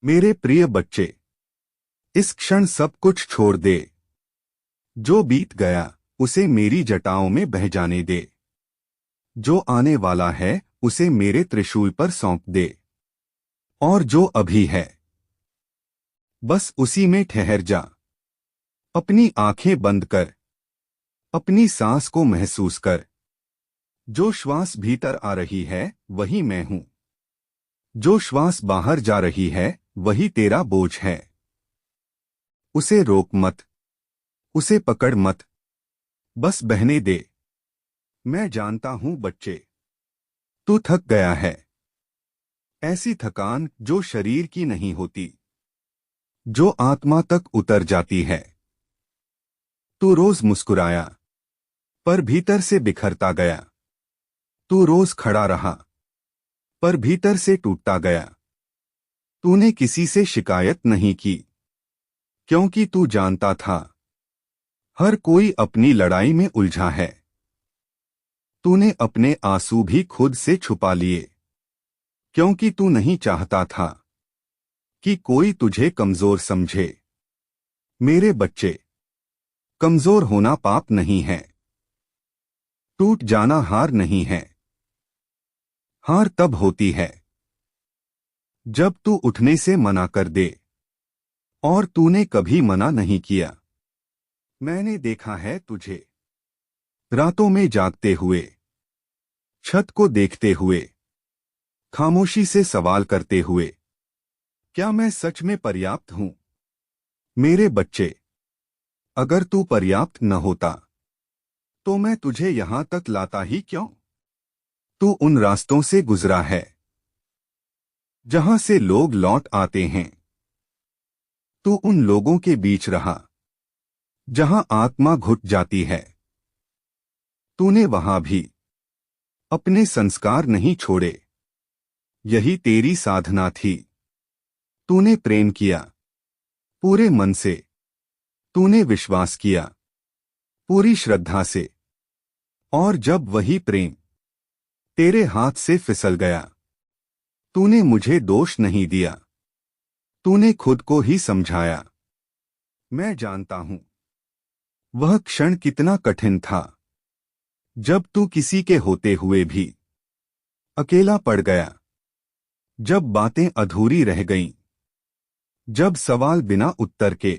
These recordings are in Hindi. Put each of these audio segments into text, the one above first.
मेरे प्रिय बच्चे, इस क्षण सब कुछ छोड़ दे। जो बीत गया उसे मेरी जटाओं में बह जाने दे। जो आने वाला है उसे मेरे त्रिशूल पर सौंप दे। और जो अभी है बस उसी में ठहर जा। अपनी आंखें बंद कर, अपनी सांस को महसूस कर। जो श्वास भीतर आ रही है वही मैं हूं। जो श्वास बाहर जा रही है वही तेरा बोझ है। उसे रोक मत, उसे पकड़ मत, बस बहने दे। मैं जानता हूं बच्चे, तू थक गया है। ऐसी थकान जो शरीर की नहीं होती, जो आत्मा तक उतर जाती है। तू रोज मुस्कुराया, पर भीतर से बिखरता गया। तू रोज खड़ा रहा, पर भीतर से टूटता गया। तूने किसी से शिकायत नहीं की, क्योंकि तू जानता था हर कोई अपनी लड़ाई में उलझा है। तूने अपने आंसू भी खुद से छुपा लिए, क्योंकि तू नहीं चाहता था कि कोई तुझे कमजोर समझे। मेरे बच्चे, कमजोर होना पाप नहीं है। टूट जाना हार नहीं है। हार तब होती है जब तू उठने से मना कर दे। और तूने कभी मना नहीं किया। मैंने देखा है तुझे रातों में जागते हुए, छत को देखते हुए, खामोशी से सवाल करते हुए, क्या मैं सच में पर्याप्त हूं? मेरे बच्चे, अगर तू पर्याप्त न होता तो मैं तुझे यहां तक लाता ही क्यों? तू उन रास्तों से गुजरा है जहां से लोग लौट आते हैं। तू उन लोगों के बीच रहा जहां आत्मा घुट जाती है। तूने वहां भी अपने संस्कार नहीं छोड़े। यही तेरी साधना थी। तूने प्रेम किया पूरे मन से। तूने विश्वास किया पूरी श्रद्धा से। और जब वही प्रेम तेरे हाथ से फिसल गया, तूने मुझे दोष नहीं दिया। तूने खुद को ही समझाया। मैं जानता हूं वह क्षण कितना कठिन था, जब तू किसी के होते हुए भी अकेला पड़ गया। जब बातें अधूरी रह गईं, जब सवाल बिना उत्तर के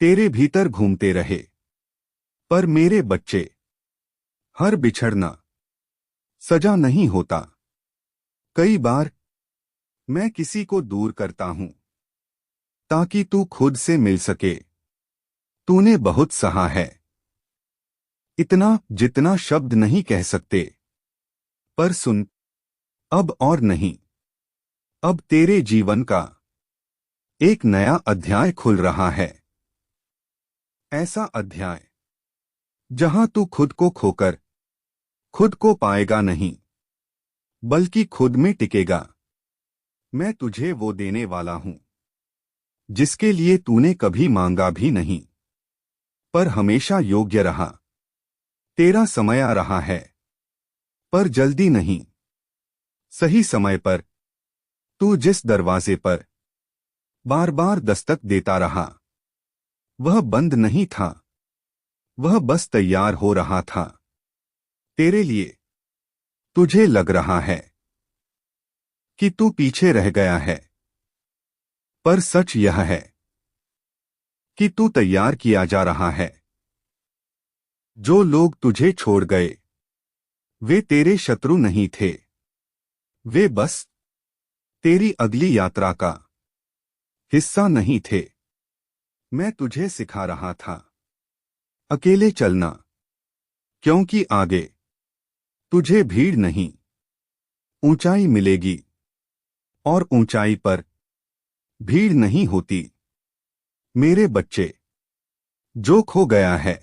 तेरे भीतर घूमते रहे। पर मेरे बच्चे, हर बिछड़ना सजा नहीं होता। कई बार मैं किसी को दूर करता हूं ताकि तू खुद से मिल सके। तूने बहुत सहा है, इतना जितना शब्द नहीं कह सकते। पर सुन, अब और नहीं। अब तेरे जीवन का एक नया अध्याय खुल रहा है। ऐसा अध्याय जहां तू खुद को खोकर खुद को पाएगा नहीं, बल्कि खुद में टिकेगा। मैं तुझे वो देने वाला हूं जिसके लिए तूने कभी मांगा भी नहीं, पर हमेशा योग्य रहा। तेरा समय आ रहा है, पर जल्दी नहीं। सही समय पर। तू जिस दरवाजे पर बार बार दस्तक देता रहा, वह बंद नहीं था। वह बस तैयार हो रहा था तेरे लिए। तुझे लग रहा है कि तू पीछे रह गया है, पर सच यह है कि तू तैयार किया जा रहा है। जो लोग तुझे छोड़ गए वे तेरे शत्रु नहीं थे। वे बस तेरी अगली यात्रा का हिस्सा नहीं थे। मैं तुझे सिखा रहा था अकेले चलना, क्योंकि आगे तुझे भीड़ नहीं, ऊंचाई मिलेगी। और ऊंचाई पर भीड़ नहीं होती। मेरे बच्चे, जो खो गया है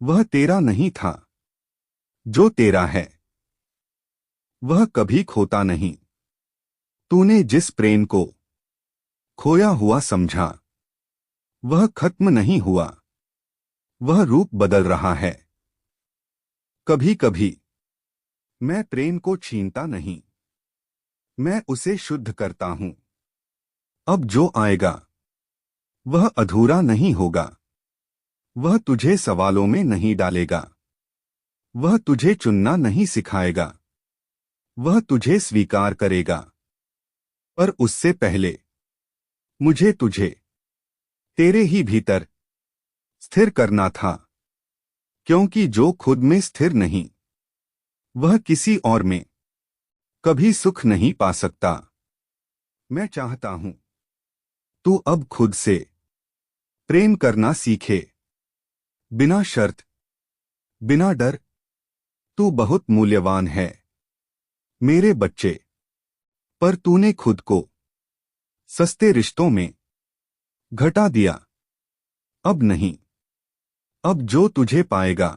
वह तेरा नहीं था। जो तेरा है वह कभी खोता नहीं। तूने जिस प्रेम को खोया हुआ समझा, वह खत्म नहीं हुआ। वह रूप बदल रहा है। कभी कभी मैं प्रेम को छीनता नहीं, मैं उसे शुद्ध करता हूं। अब जो आएगा वह अधूरा नहीं होगा। वह तुझे सवालों में नहीं डालेगा। वह तुझे चुनना नहीं सिखाएगा। वह तुझे स्वीकार करेगा। पर उससे पहले मुझे तुझे तेरे ही भीतर स्थिर करना था, क्योंकि जो खुद में स्थिर नहीं वह किसी और में कभी सुख नहीं पा सकता। मैं चाहता हूं तू अब खुद से प्रेम करना सीखे, बिना शर्त, बिना डर। तू बहुत मूल्यवान है मेरे बच्चे, पर तूने खुद को सस्ते रिश्तों में घटा दिया। अब नहीं। अब जो तुझे पाएगा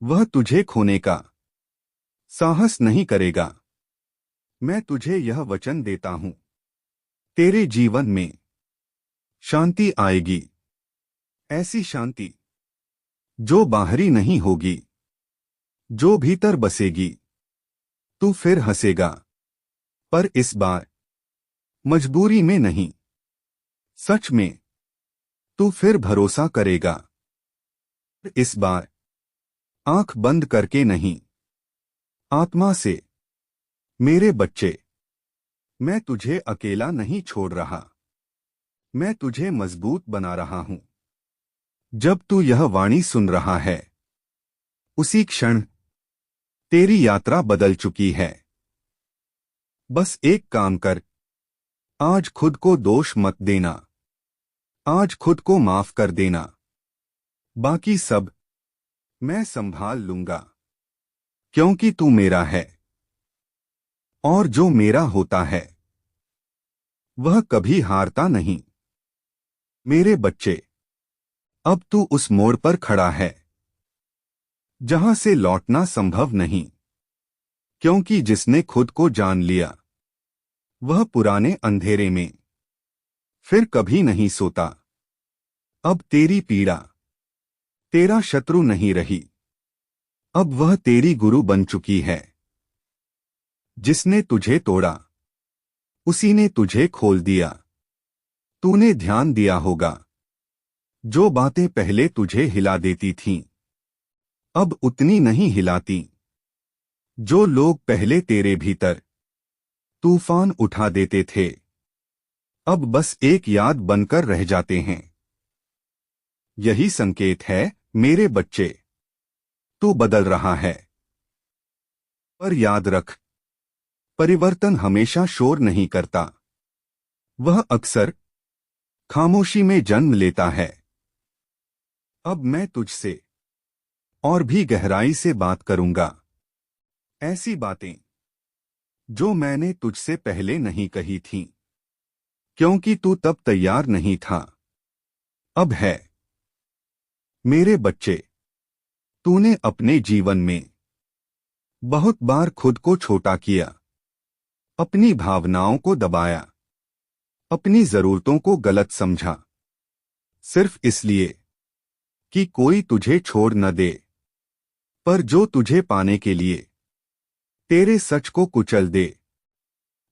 वह तुझे खोने का साहस नहीं करेगा। मैं तुझे यह वचन देता हूं, तेरे जीवन में शांति आएगी। ऐसी शांति जो बाहरी नहीं होगी, जो भीतर बसेगी। तू फिर हंसेगा, पर इस बार मजबूरी में नहीं, सच में। तू फिर भरोसा करेगा, इस बार आंख बंद करके नहीं, आत्मा से। मेरे बच्चे, मैं तुझे अकेला नहीं छोड़ रहा। मैं तुझे मजबूत बना रहा हूं। जब तू यह वाणी सुन रहा है, उसी क्षण तेरी यात्रा बदल चुकी है। बस एक काम कर, आज खुद को दोष मत देना। आज खुद को माफ कर देना। बाकी सब मैं संभाल लूंगा, क्योंकि तू मेरा है। और जो मेरा होता है वह कभी हारता नहीं। मेरे बच्चे, अब तू उस मोड़ पर खड़ा है जहां से लौटना संभव नहीं, क्योंकि जिसने खुद को जान लिया वह पुराने अंधेरे में फिर कभी नहीं सोता। अब तेरी पीड़ा तेरा शत्रु नहीं रही, अब वह तेरी गुरु बन चुकी है। जिसने तुझे तोड़ा उसी ने तुझे खोल दिया। तूने ध्यान दिया होगा, जो बातें पहले तुझे हिला देती थीं अब उतनी नहीं हिलाती। जो लोग पहले तेरे भीतर तूफान उठा देते थे अब बस एक याद बनकर रह जाते हैं। यही संकेत है मेरे बच्चे, तू बदल रहा है। पर याद रख, परिवर्तन हमेशा शोर नहीं करता, वह अक्सर खामोशी में जन्म लेता है। अब मैं तुझसे और भी गहराई से बात करूंगा, ऐसी बातें जो मैंने तुझसे पहले नहीं कही थीं, क्योंकि तू तब तैयार नहीं था। अब है। मेरे बच्चे, तूने अपने जीवन में बहुत बार खुद को छोटा किया, अपनी भावनाओं को दबाया, अपनी जरूरतों को गलत समझा, सिर्फ इसलिए कि कोई तुझे छोड़ न दे। पर जो तुझे पाने के लिए तेरे सच को कुचल दे,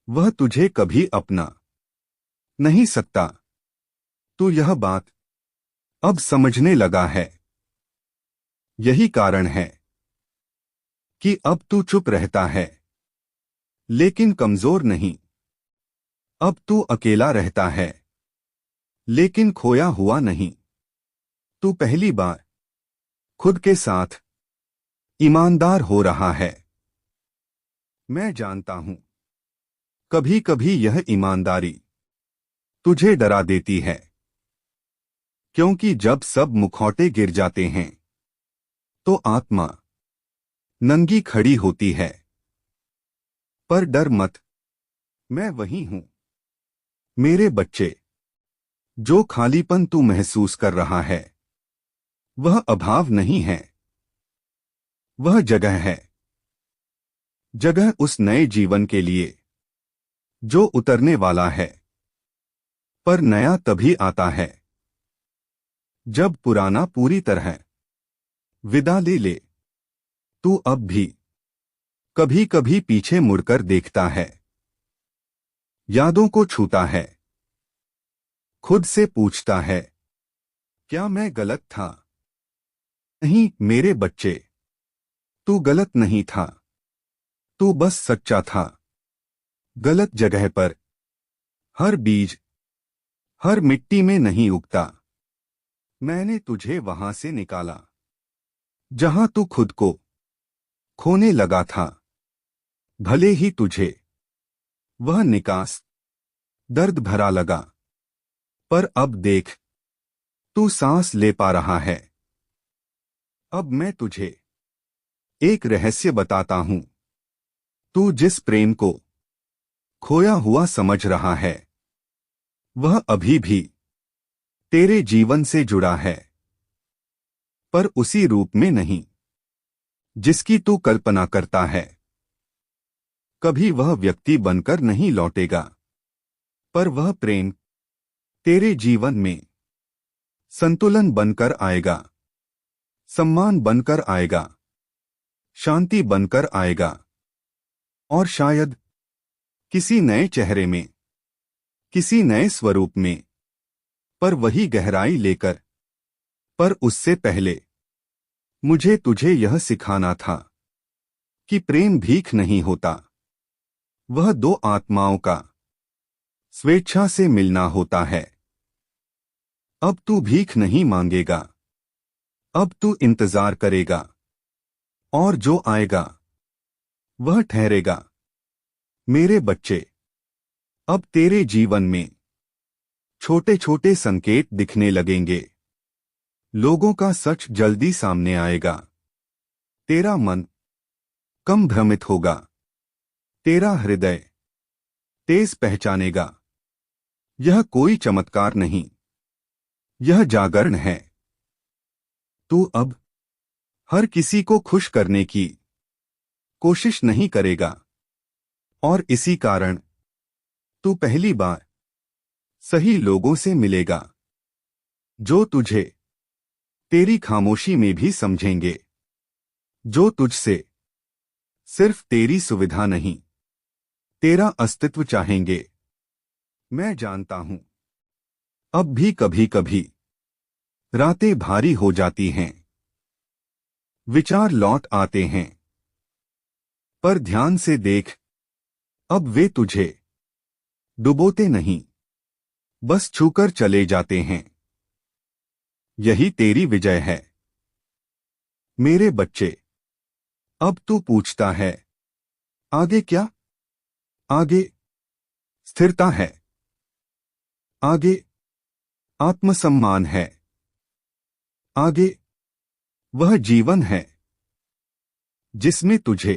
वह तुझे कभी अपना नहीं सकता। तू यह बात अब समझने लगा है। यही कारण है कि अब तू चुप रहता है, लेकिन कमजोर नहीं। अब तू अकेला रहता है, लेकिन खोया हुआ नहीं। तू पहली बार खुद के साथ ईमानदार हो रहा है। मैं जानता हूं, कभी कभी यह ईमानदारी तुझे डरा देती है, क्योंकि जब सब मुखौटे गिर जाते हैं तो आत्मा नंगी खड़ी होती है। पर डर मत, मैं वही हूं। मेरे बच्चे, जो खालीपन तू महसूस कर रहा है वह अभाव नहीं है, वह जगह है। जगह उस नए जीवन के लिए जो उतरने वाला है। पर नया तभी आता है जब पुराना पूरी तरह विदा ले ले। तू अब भी कभी कभी पीछे मुड़कर देखता है, यादों को छूता है, खुद से पूछता है, क्या मैं गलत था? नहीं मेरे बच्चे, तू गलत नहीं था। तू बस सच्चा था। गलत जगह पर। हर बीज, हर मिट्टी में नहीं उगता। मैंने तुझे वहां से निकाला जहां तू खुद को खोने लगा था। भले ही तुझे वह निकास दर्द भरा लगा, पर अब देख, तू सांस ले पा रहा है। अब मैं तुझे एक रहस्य बताता हूं। तू जिस प्रेम को खोया हुआ समझ रहा है, वह अभी भी तेरे जीवन से जुड़ा है, पर उसी रूप में नहीं जिसकी तू कल्पना करता है। कभी वह व्यक्ति बनकर नहीं लौटेगा, पर वह प्रेम तेरे जीवन में संतुलन बनकर आएगा, सम्मान बनकर आएगा, शांति बनकर आएगा, और शायद किसी नए चेहरे में, किसी नए स्वरूप में, पर वही गहराई लेकर। पर उससे पहले मुझे तुझे यह सिखाना था कि प्रेम भीख नहीं होता। वह दो आत्माओं का स्वेच्छा से मिलना होता है। अब तू भीख नहीं मांगेगा, अब तू इंतजार करेगा, और जो आएगा वह ठहरेगा। मेरे बच्चे, अब तेरे जीवन में छोटे छोटे संकेत दिखने लगेंगे। लोगों का सच जल्दी सामने आएगा। तेरा मन कम भ्रमित होगा। तेरा हृदय तेज पहचानेगा। यह कोई चमत्कार नहीं, यह जागरण है। तू अब हर किसी को खुश करने की कोशिश नहीं करेगा, और इसी कारण तू पहली बार सही लोगों से मिलेगा, जो तुझे तेरी खामोशी में भी समझेंगे, जो तुझसे सिर्फ तेरी सुविधा नहीं, तेरा अस्तित्व चाहेंगे। मैं जानता हूं, अब भी कभी कभी रातें भारी हो जाती हैं, विचार लौट आते हैं, पर ध्यान से देख, अब वे तुझे डुबोते नहीं, बस छूकर चले जाते हैं। यही तेरी विजय है मेरे बच्चे। अब तू पूछता है, आगे क्या? आगे स्थिरता है, आगे आत्मसम्मान है, आगे वह जीवन है जिसमें तुझे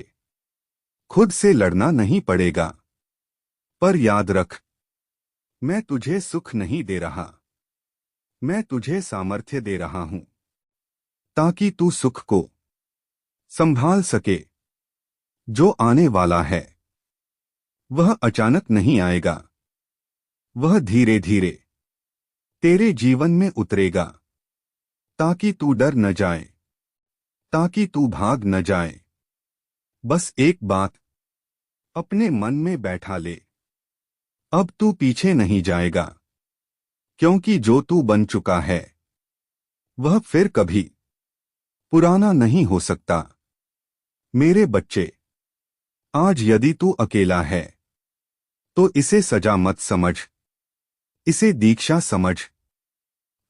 खुद से लड़ना नहीं पड़ेगा। पर याद रख, मैं तुझे सुख नहीं दे रहा, मैं तुझे सामर्थ्य दे रहा हूं, ताकि तू सुख को संभाल सके। जो आने वाला है वह अचानक नहीं आएगा, वह धीरे धीरे तेरे जीवन में उतरेगा, ताकि तू डर न जाए, ताकि तू भाग न जाए। बस एक बात अपने मन में बैठा ले, अब तू पीछे नहीं जाएगा, क्योंकि जो तू बन चुका है वह फिर कभी पुराना नहीं हो सकता। मेरे बच्चे, आज यदि तू अकेला है तो इसे सजा मत समझ, इसे दीक्षा समझ।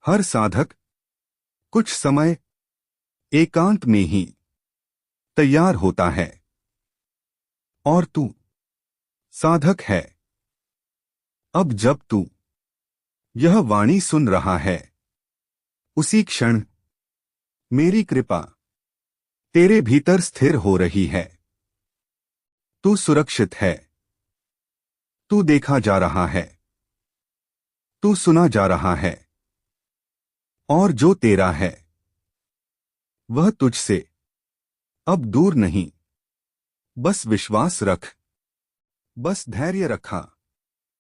हर साधक कुछ समय एकांत में ही तैयार होता है, और तू साधक है। अब जब तू यह वाणी सुन रहा है, उसी क्षण मेरी कृपा तेरे भीतर स्थिर हो रही है। तू सुरक्षित है, तू देखा जा रहा है, तू सुना जा रहा है, और जो तेरा है वह तुझसे अब दूर नहीं। बस विश्वास रख, बस धैर्य रखा।